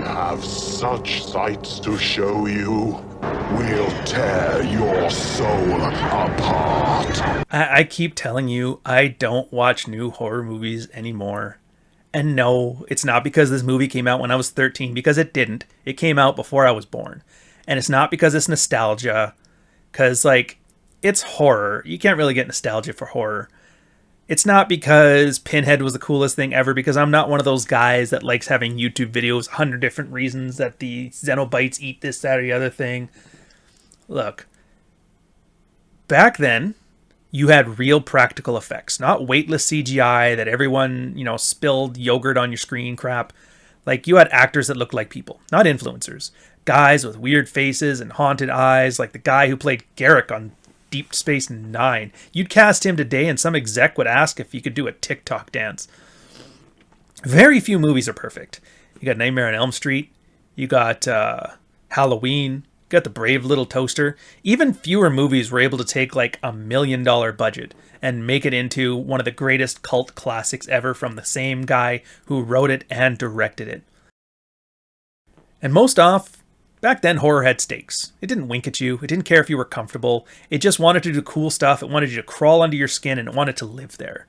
have such sights to show you. We'll tear your soul apart. I keep telling you, I don't watch new horror movies anymore. And no, it's not because this movie came out when I was 13, because it didn't. It came out before I was born. And it's not because it's nostalgia, because, like, it's horror. You can't really get nostalgia for horror. It's not because Pinhead was the coolest thing ever, because I'm not one of those guys that likes having YouTube videos, 100 different reasons that the Xenobites eat this, that, or the other thing. Look, back then, you had real practical effects, not weightless CGI that everyone, spilled yogurt on your screen crap. Like, you had actors that looked like people, not influencers. Guys with weird faces and haunted eyes, like the guy who played Garrick on Deep Space Nine. You'd cast him today and some exec would ask if he could do a TikTok dance. Very few movies are perfect. You got Nightmare on Elm Street. You got Halloween. You got The Brave Little Toaster. Even fewer movies were able to take like $1 million budget and make it into one of the greatest cult classics ever from the same guy who wrote it and directed it. And most off, back then horror had stakes. It didn't wink at you. It didn't care if you were comfortable. It just wanted to do cool stuff. It wanted you to crawl under your skin and it wanted to live there.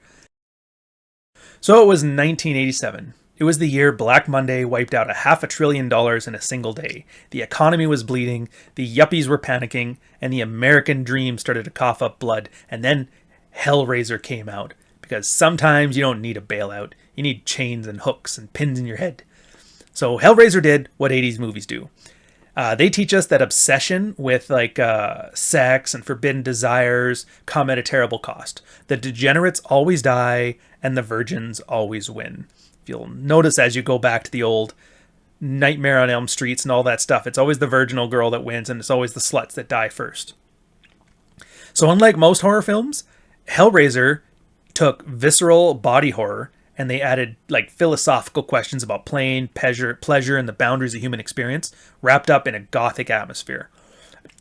So it was 1987. It was the year Black Monday wiped out $500 billion in a single day. The economy was bleeding, the yuppies were panicking, and the American dream started to cough up blood. And then Hellraiser came out. Because sometimes you don't need a bailout. You need chains and hooks and pins in your head. So Hellraiser did what 80s movies do. They teach us that obsession with sex and forbidden desires come at a terrible cost. The degenerates always die and the virgins always win. If you'll notice as you go back to the old Nightmare on Elm Streets and all that stuff, it's always the virginal girl that wins and it's always the sluts that die first. So unlike most horror films, Hellraiser took visceral body horror and they added like philosophical questions about pain, pleasure, and the boundaries of human experience, wrapped up in a gothic atmosphere.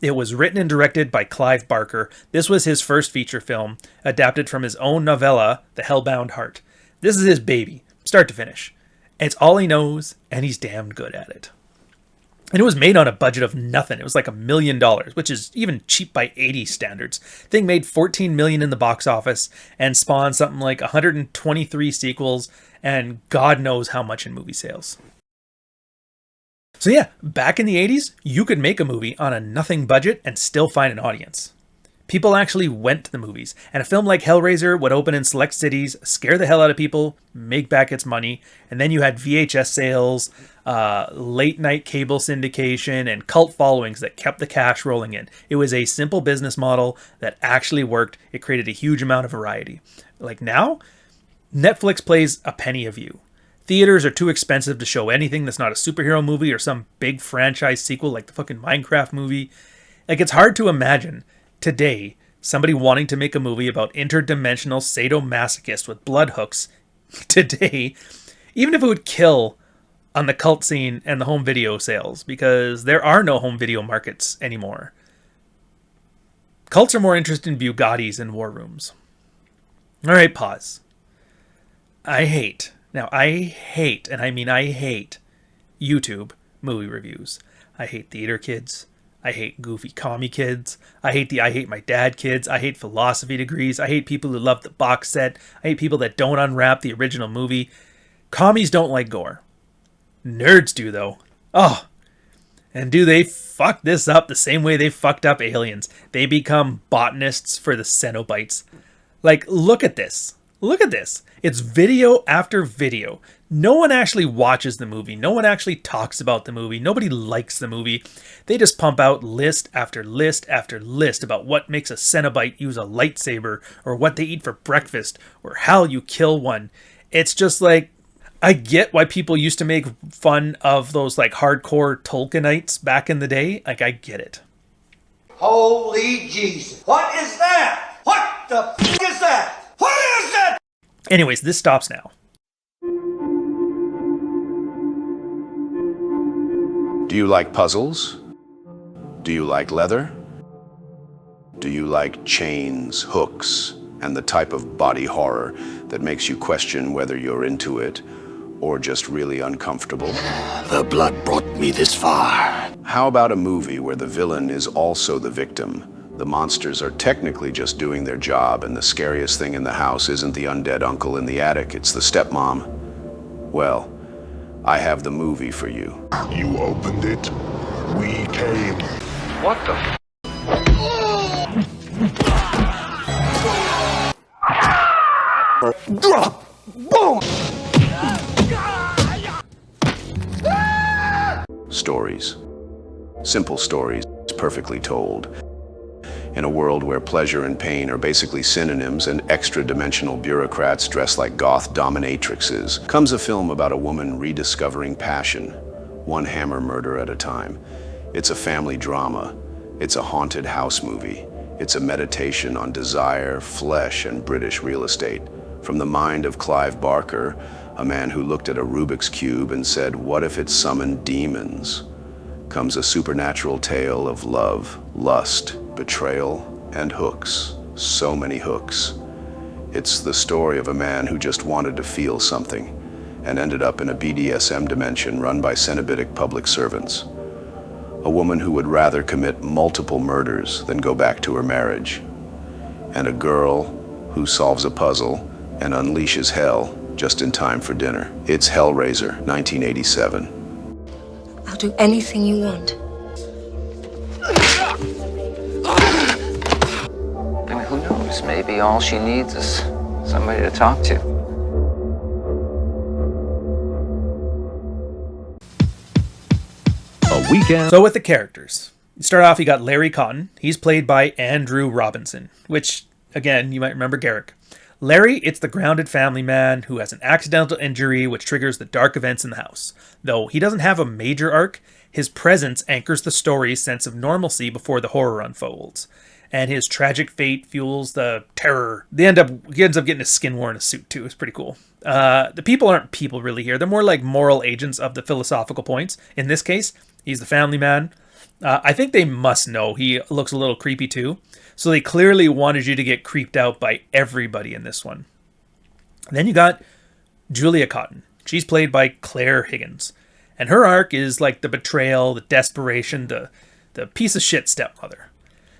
It was written and directed by Clive Barker. This was his first feature film, adapted from his own novella, The Hellbound Heart. This is his baby, start to finish. It's all he knows, and he's damned good at it. And it was made on a budget of nothing. It was like $1 million, which is even cheap by 80 standards. Thing made $14 million in the box office and spawned something like 123 sequels and God knows how much in movie sales. So yeah, back in the 80s, you could make a movie on a nothing budget and still find an audience. People actually went to the movies, and a film like Hellraiser would open in select cities, scare the hell out of people, make back its money, and then you had VHS sales, late night cable syndication, and cult followings that kept the cash rolling in. It was a simple business model that actually worked. It created a huge amount of variety. Like now, Netflix plays a penny a view. Theaters are too expensive to show anything that's not a superhero movie or some big franchise sequel like the fucking Minecraft movie. Like, it's hard to imagine today somebody wanting to make a movie about interdimensional sadomasochists with blood hooks today, even if it would kill on the cult scene and the home video sales, because there are no home video markets anymore. Cults are more interested in Bugattis and war rooms. All right, pause. I hate, and I hate YouTube movie reviews. I hate theater kids. I hate goofy commie kids. I hate my dad kids. I hate philosophy degrees. I hate people who love the box set. I hate people that don't unwrap the original movie. Commies don't like gore. Nerds do, though. Oh, and do they fuck this up the same way they fucked up Aliens? They become botanists for the Cenobites. Like, look at this. Look at this. It's video after video. No one actually watches the movie. No one actually talks about the movie. Nobody likes the movie. They just pump out list after list after list about what makes a Cenobite use a lightsaber, or what they eat for breakfast, or how you kill one. It's just like, I get why people used to make fun of those like hardcore Tolkienites back in the day. Like, I get it. Holy Jesus. What is that? What the f*** is that? What is that? Anyways, this stops now. Do you like puzzles? Do you like leather? Do you like chains, hooks, and the type of body horror that makes you question whether you're into it or just really uncomfortable? The blood brought me this far. How about a movie where the villain is also the victim? The monsters are technically just doing their job, and the scariest thing in the house isn't the undead uncle in the attic, it's the stepmom. Well, I have the movie for you. You opened it. We came. What the f? Boom! Stories. Simple stories, perfectly told. In a world where pleasure and pain are basically synonyms and extra-dimensional bureaucrats dressed like goth dominatrixes, comes a film about a woman rediscovering passion, one hammer murder at a time. It's a family drama. It's a haunted house movie. It's a meditation on desire, flesh, and British real estate. From the mind of Clive Barker, a man who looked at a Rubik's Cube and said, "What if it summoned demons?" comes a supernatural tale of love, lust, betrayal, and hooks. So many hooks. It's the story of a man who just wanted to feel something and ended up in a BDSM dimension run by Cenobitic public servants. A woman who would rather commit multiple murders than go back to her marriage. And a girl who solves a puzzle and unleashes hell just in time for dinner. It's Hellraiser, 1987. I'll do anything you want. I mean, who knows? Maybe all she needs is somebody to talk to. A weekend. So with the characters, you start off, you got Larry Cotton. He's played by Andrew Robinson, which, again, you might remember Garrick. Larry, it's the grounded family man who has an accidental injury which triggers the dark events in the house. Though he doesn't have a major arc, his presence anchors the story's sense of normalcy before the horror unfolds. And his tragic fate fuels the terror. He ends up getting his skin worn in a suit too. It's pretty cool. The people aren't people really here. They're more like moral agents of the philosophical points. In this case, he's the family man. I think they must know he looks a little creepy too. So they clearly wanted you to get creeped out by everybody in this one. And then you got Julia Cotton. She's played by Claire Higgins. And her arc is like the betrayal, the desperation, the piece of shit stepmother.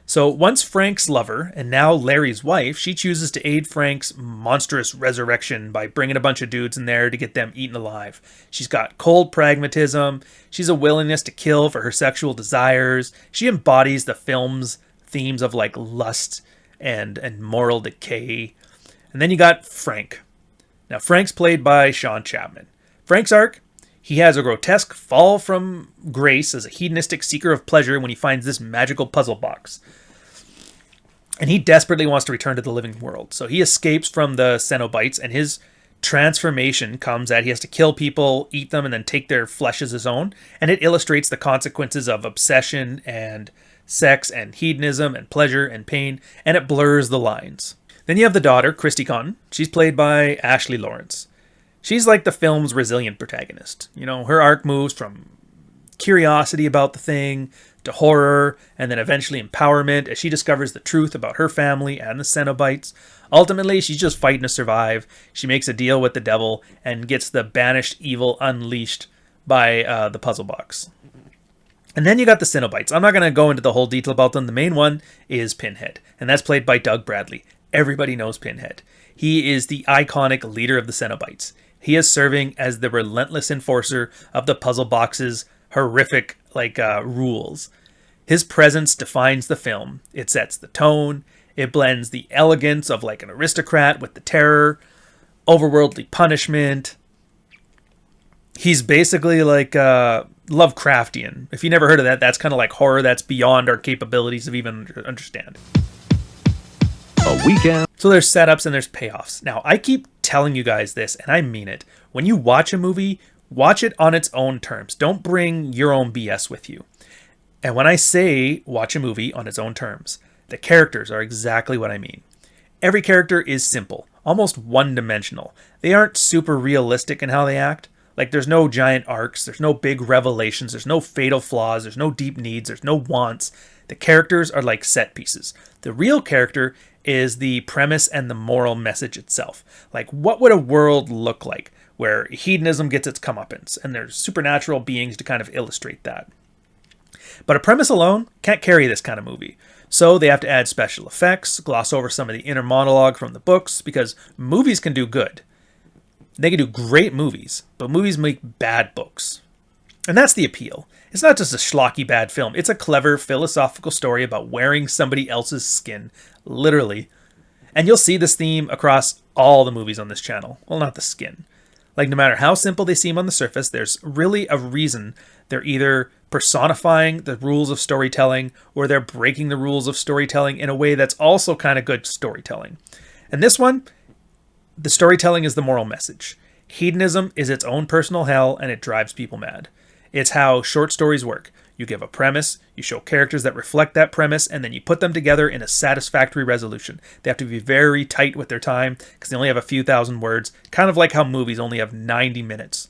So once Frank's lover, and now Larry's wife, she chooses to aid Frank's monstrous resurrection by bringing a bunch of dudes in there to get them eaten alive. She's got cold pragmatism. She's a willingness to kill for her sexual desires. She embodies the film's themes of like lust and moral decay. And then you got Frank. Now Frank's played by Sean Chapman. Frank's arc, he has a grotesque fall from grace as a hedonistic seeker of pleasure when he finds this magical puzzle box. And he desperately wants to return to the living world. So he escapes from the Cenobites, and his transformation comes at he has to kill people, eat them, and then take their flesh as his own. And it illustrates the consequences of obsession and sex and hedonism and pleasure and pain, and it blurs the lines. Then you have the daughter, Christy Cotton. She's played by Ashley Lawrence. She's like the film's resilient protagonist. You know, her arc moves from curiosity about the thing to horror and then eventually empowerment as she discovers the truth about her family and the Cenobites. Ultimately, she's just fighting to survive. She makes a deal with the devil and gets the banished evil unleashed by the puzzle box. And then you got the Cenobites. I'm not going to go into the whole detail about them. The main one is Pinhead, and that's played by Doug Bradley. Everybody knows Pinhead. He is the iconic leader of the Cenobites. He is serving as the relentless enforcer of the puzzle box's horrific rules. His presence defines the film. It sets the tone. It blends the elegance of like an aristocrat with the terror, overworldly punishment. He's basically like Lovecraftian. If you never heard of that, that's kind of like horror that's beyond our capabilities of even understanding. A weekend. So there's setups and there's payoffs. Now, I keep telling you guys this, and I mean it. When you watch a movie, watch it on its own terms. Don't bring your own BS with you. And when I say watch a movie on its own terms, the characters are exactly what I mean. Every character is simple, almost one-dimensional. They aren't super realistic in how they act. Like, there's no giant arcs, there's no big revelations, there's no fatal flaws, there's no deep needs, there's no wants. The characters are like set pieces. The real character is the premise and the moral message itself. Like, what would a world look like where hedonism gets its comeuppance, and there's supernatural beings to kind of illustrate that. But a premise alone can't carry this kind of movie. So they have to add special effects, gloss over some of the inner monologue from the books, because movies can do good. They can do great movies, but movies make bad books. And that's the appeal. It's not just a schlocky bad film. It's a clever philosophical story about wearing somebody else's skin, literally. And you'll see this theme across all the movies on this channel. Well, not the skin. Like, no matter how simple they seem on the surface, there's really a reason they're either personifying the rules of storytelling or they're breaking the rules of storytelling in a way that's also kind of good storytelling. And this one, the storytelling is the moral message. Hedonism is its own personal hell, and it drives people mad. It's how short stories work. You give a premise, you show characters that reflect that premise, and then you put them together in a satisfactory resolution. They have to be very tight with their time because they only have a few thousand words, kind of like how movies only have 90 minutes.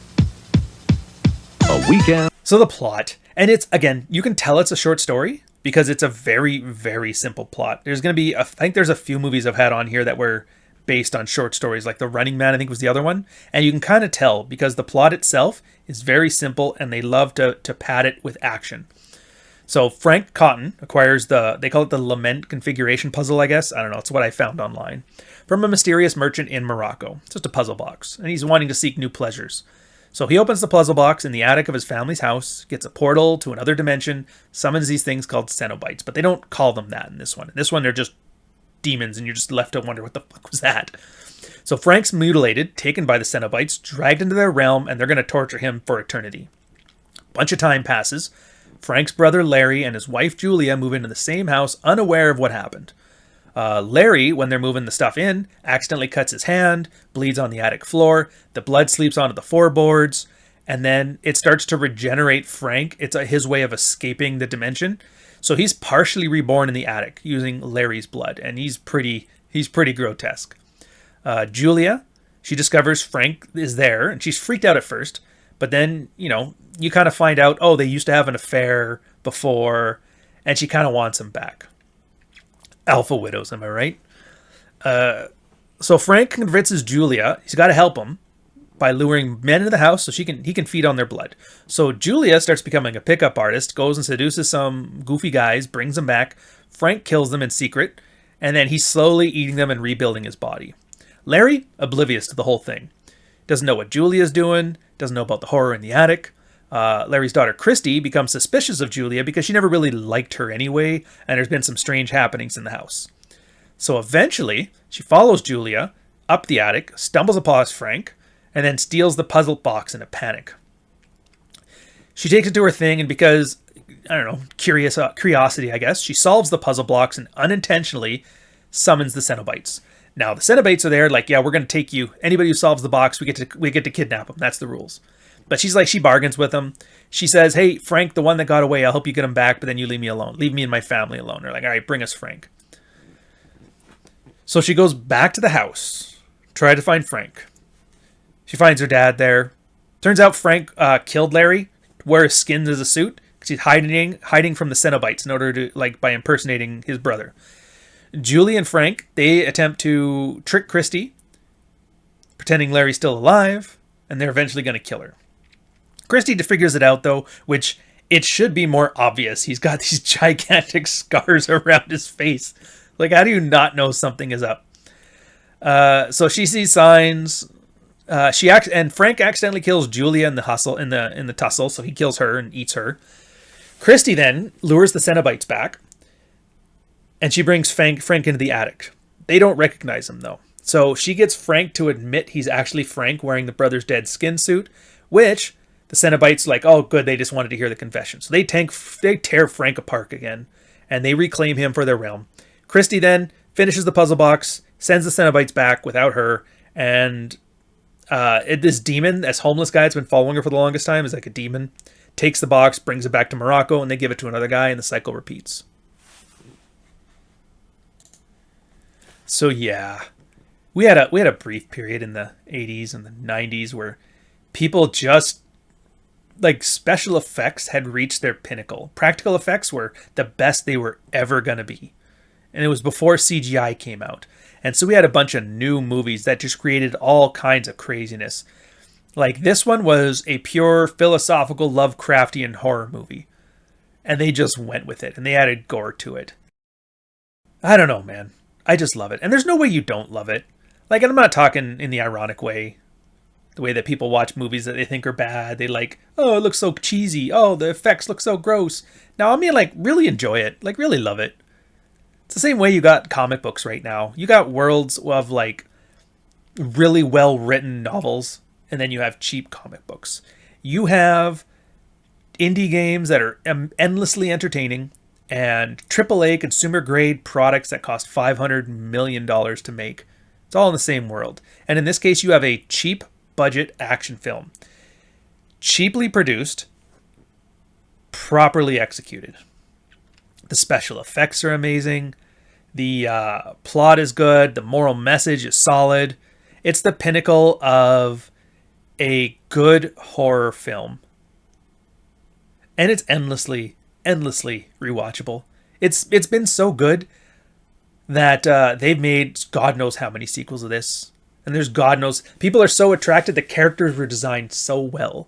A weekend. So the plot, and it's, again, you can tell it's a short story because it's a very, very simple plot. There's going to be, I think there's a few movies I've had on here that were based on short stories, like The Running Man, I think was the other one. And you can kind of tell because the plot itself is very simple and they love to pad it with action. So Frank Cotton acquires they call it the Lament configuration puzzle, I guess. I don't know. It's what I found online. From a mysterious merchant in Morocco. It's just a puzzle box. And he's wanting to seek new pleasures. So he opens the puzzle box in the attic of his family's house, gets a portal to another dimension, summons these things called Cenobites. But they don't call them that in this one. In this one, they're just demons, and you're just left to wonder what the fuck was that. So Frank's mutilated, taken by the Cenobites, dragged into their realm, and they're going to torture him for eternity. Bunch of time passes. Frank's brother Larry and his wife Julia move into the same house, unaware of what happened. Larry, when they're moving the stuff in, accidentally cuts his hand, bleeds on the attic floor, the blood sleeps onto the floorboards, and then it starts to regenerate Frank. It's his way of escaping the dimension. So he's partially reborn in the attic using Larry's blood, and he's pretty grotesque. Julia, she discovers Frank is there, and she's freaked out at first, but then, you kind of find out, they used to have an affair before, and she kind of wants him back. Alpha widows, am I right? So Frank convinces Julia he's got to help him by luring men into the house so he can feed on their blood. So Julia starts becoming a pickup artist, goes and seduces some goofy guys, brings them back. Frank kills them in secret, and then he's slowly eating them and rebuilding his body. Larry, oblivious to the whole thing. Doesn't know what Julia's doing, doesn't know about the horror in the attic. Larry's daughter Christy becomes suspicious of Julia because she never really liked her anyway, and there's been some strange happenings in the house. So eventually, she follows Julia up the attic, stumbles upon Frank, and then steals the puzzle box in a panic. She takes it to her thing, and because, curiosity, I guess, she solves the puzzle blocks and unintentionally summons the Cenobites. Now, the Cenobites are there, like, yeah, we're going to take you. Anybody who solves the box, we get to kidnap them. That's the rules. But she bargains with them. She says, hey, Frank, the one that got away, I'll help you get him back, but then you leave me alone. Leave me and my family alone. They're like, all right, bring us Frank. So she goes back to the house, try to find Frank. She finds her dad there. Turns out Frank killed Larry, wear his skin as a suit, because he's hiding from the Cenobites in order to, by impersonating his brother. Julie and Frank, they attempt to trick Christy, pretending Larry's still alive, and they're eventually going to kill her. Christy figures it out, though, which it should be more obvious. He's got these gigantic scars around his face. Like, how do you not know something is up? So she sees signs. And Frank accidentally kills Julia in the tussle, so he kills her and eats her. Christy then lures the Cenobites back, and she brings Frank into the attic. They don't recognize him, though. So she gets Frank to admit he's actually Frank wearing the brother's dead skin suit, which the Cenobites like, oh, good, they just wanted to hear the confession. So they tear Frank apart again, and they reclaim him for their realm. Christy then finishes the puzzle box, sends the Cenobites back without her, and this demon, this homeless guy that's been following her for the longest time, is like a demon, takes the box, brings it back to Morocco, and they give it to another guy, and the cycle repeats. So yeah, we had a brief period in the 80s and the 90s where people just, special effects had reached their pinnacle. Practical effects were the best they were ever going to be. And it was before CGI came out. And so we had a bunch of new movies that just created all kinds of craziness. Like, this one was a pure philosophical Lovecraftian horror movie. And they just went with it, and they added gore to it. I don't know, man. I just love it. And there's no way you don't love it. Like, and I'm not talking in the ironic way. The way that people watch movies that they think are bad. They like, oh, it looks so cheesy. Oh, the effects look so gross. Now, I mean, like, really enjoy it. Like, really love it. It's the same way you got comic books right now. You got worlds of, like, really well-written novels. And then you have cheap comic books. You have indie games that are endlessly entertaining. And AAA consumer-grade products that cost $500 million to make. It's all in the same world. And in this case, you have a cheap budget action film. Cheaply produced, properly executed. The special effects are amazing. The plot is good. The moral message is solid. It's the pinnacle of a good horror film. And it's endlessly rewatchable. It's been so good that they've made God knows how many sequels of this. And there's God knows, people are so attracted, the characters were designed so well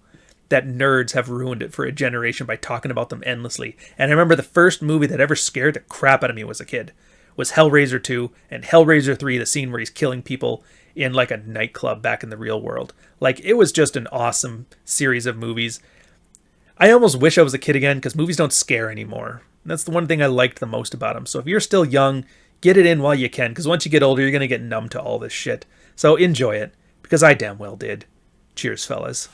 that nerds have ruined it for a generation by talking about them endlessly. And I remember the first movie that ever scared the crap out of me as a kid was Hellraiser 2 and Hellraiser 3, the scene where he's killing people in like a nightclub back in the real world. Like, it was just an awesome series of movies. I almost wish I was a kid again because movies don't scare anymore. And that's the one thing I liked the most about them. So if you're still young, get it in while you can, because once you get older, you're going to get numb to all this shit. So enjoy it, because I damn well did. Cheers, fellas.